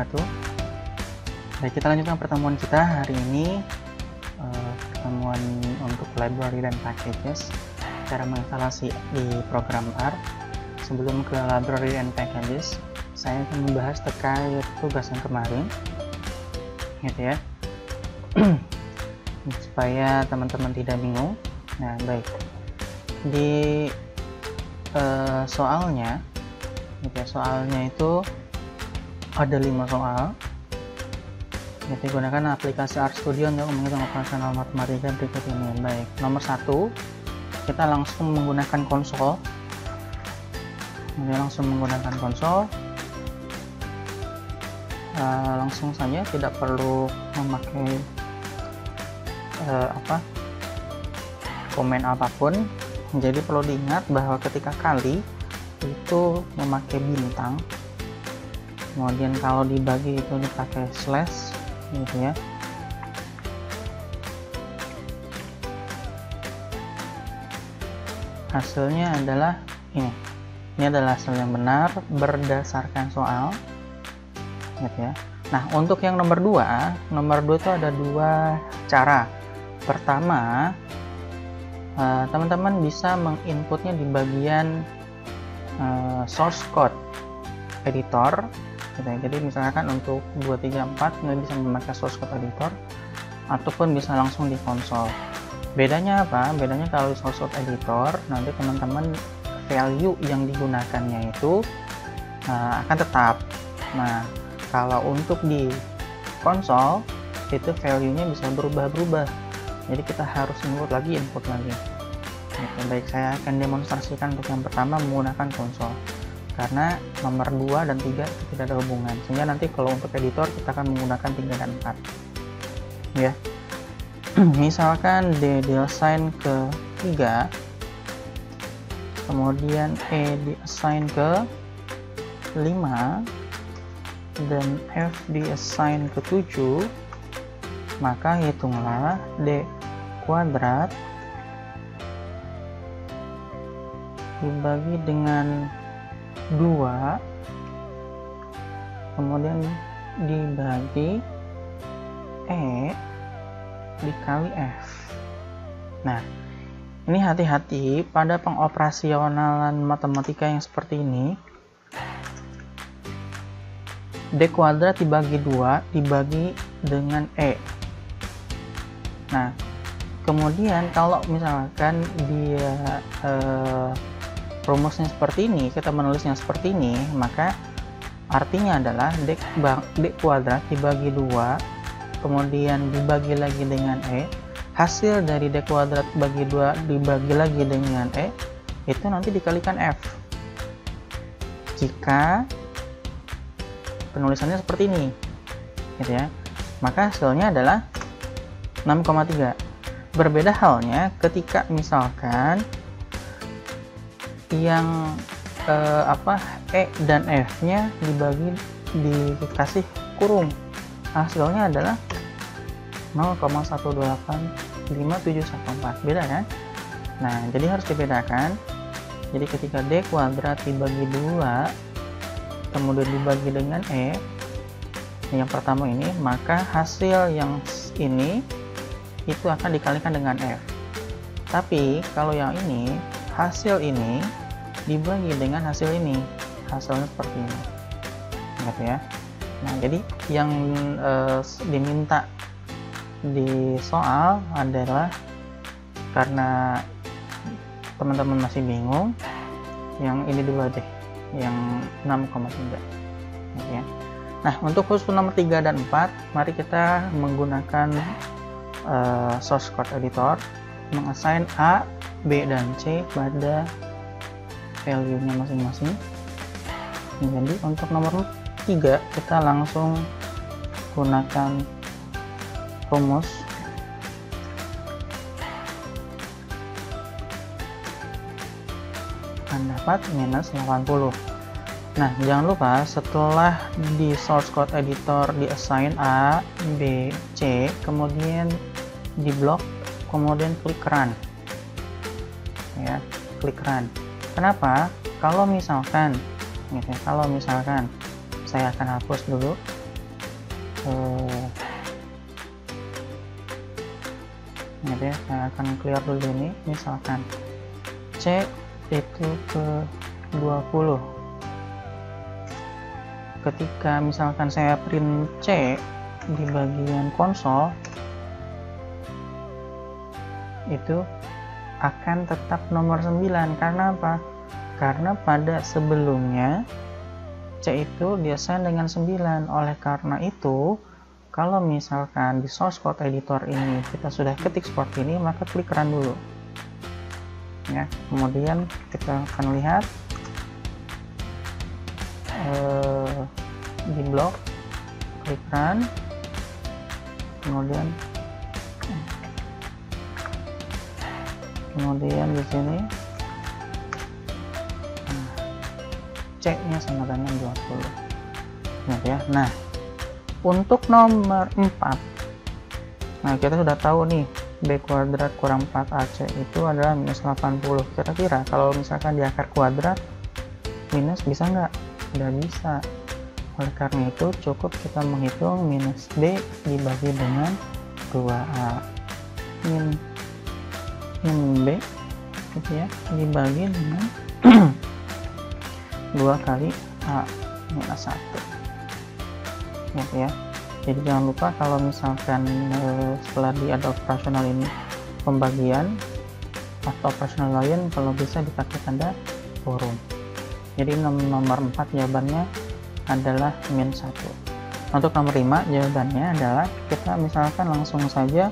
wabarakatuh. Baik, kita lanjutkan pertemuan kita hari ini, pertemuan untuk library dan packages, cara menginstalasi di program R. Sebelum ke library and packages, saya akan membahas terkait tugas yang kemarin, gitu ya, supaya teman-teman tidak bingung. Nah, baik, di soalnya, gitu ya, soalnya itu ada 5 soal. Jadi gunakan aplikasi RStudio untuk menghitung operasional matematika berikut ini. Baik, nomor 1 kita langsung menggunakan konsol. Jadi langsung menggunakan konsol. Langsung saja, tidak perlu memakai komen apapun. Jadi perlu diingat bahwa ketika kali itu memakai bintang. Kemudian kalau dibagi itu dipakai slash, gitu ya. Hasilnya adalah ini. Ini adalah hasil yang benar berdasarkan soal, gitu ya. Nah, untuk yang nomor 2 itu ada 2 cara. Pertama, teman-teman bisa menginputnya di bagian source code editor, gitu ya. Jadi misalkan untuk 2, 3, 4 nggak bisa memakai source code editor, ataupun bisa langsung di konsol. Bedanya apa? Bedanya kalau di source code editor, nanti teman-teman value yang digunakannya itu akan tetap. Nah, kalau untuk di konsol itu value-nya bisa berubah-berubah. Jadi kita harus input lagi. Oke, baik, saya akan demonstrasikan untuk yang pertama menggunakan konsol. Karena nomor 2 dan 3 itu tidak ada hubungan, sehingga nanti kalau untuk editor kita akan menggunakan 3 dan 4 ya. Misalkan D diassign ke 3, kemudian E diassign ke 5, dan F diassign ke 7, maka hitunglah D kuadrat dibagi dengan 2, kemudian dibagi E dikali F. Nah, ini hati-hati pada pengoperasionalan matematika yang seperti ini. D kuadrat dibagi 2 dibagi dengan E. Nah, kemudian kalau misalkan dia rumusnya seperti ini, kita menulisnya seperti ini, maka artinya adalah D kuadrat dibagi 2 kemudian dibagi lagi dengan E, hasil dari D kuadrat bagi 2 dibagi lagi dengan E itu nanti dikalikan F. Jika penulisannya seperti ini, gitu ya, maka hasilnya adalah 6,3. Berbeda halnya ketika misalkan yang E dan F nya dikasih kurung, hasilnya adalah 0,1857114. Beda kan? Nah, jadi harus dibedakan. Jadi ketika D kuadrat dibagi 2 kemudian dibagi dengan E, yang pertama ini, maka hasil yang ini itu akan dikalikan dengan F. Tapi kalau yang ini, hasil ini dibagi dengan hasil ini, hasilnya seperti ini, gitu ya. Nah, jadi yang diminta di soal adalah, karena teman-teman masih bingung, yang ini dulu deh, yang 6,3, gitu ya. Nah, untuk khusus nomor 3 dan 4, mari kita menggunakan source code editor, mengassign A, B, dan C pada value-nya masing-masing. Jadi untuk nomor 3 kita langsung gunakan rumus akan dapat minus 80. Nah, jangan lupa setelah di source code editor di assign A, B, C, kemudian di blok, kemudian klik run ya, klik run. Kenapa? Kalau misalkan saya akan hapus dulu gitu ya, saya akan clear dulu ini. Misalkan C itu ke 20, ketika misalkan saya print C di bagian konsol, itu akan tetap nomor 9. Karena apa? Karena pada sebelumnya C itu diassign dengan 9. Oleh karena itu, kalau misalkan di source code editor ini kita sudah ketik seperti ini, maka klik run dulu ya. Kemudian kita akan lihat di blok, klik run, kemudian di sini C nya sama dengan 20 ya. Nah, untuk nomor 4, nah kita sudah tahu nih B kuadrat kurang 4AC itu adalah minus 80. Kira-kira kalau misalkan di akar kuadrat minus bisa nggak? Tidak bisa. Oleh karena itu cukup kita menghitung minus B dibagi dengan 2A. Min B gitu ya, dibagi dengan 2 kali A minus 1 gitu ya. Jadi jangan lupa kalau misalkan setelah ada operasional ini pembagian atau operasional lain, kalau bisa dipakai tanda kurung. Jadi nomor 4 jawabannya adalah min 1. Untuk nomor 5 jawabannya adalah, kita misalkan langsung saja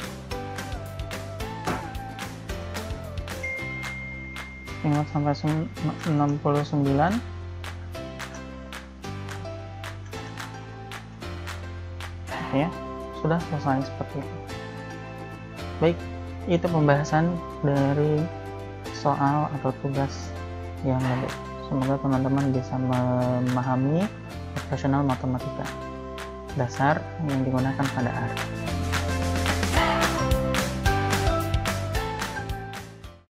ingat sampai 69 ya, sudah selesai seperti itu. Baik, itu pembahasan dari soal atau tugas yang lalu. Semoga teman-teman bisa memahami operasional matematika dasar yang digunakan pada AR.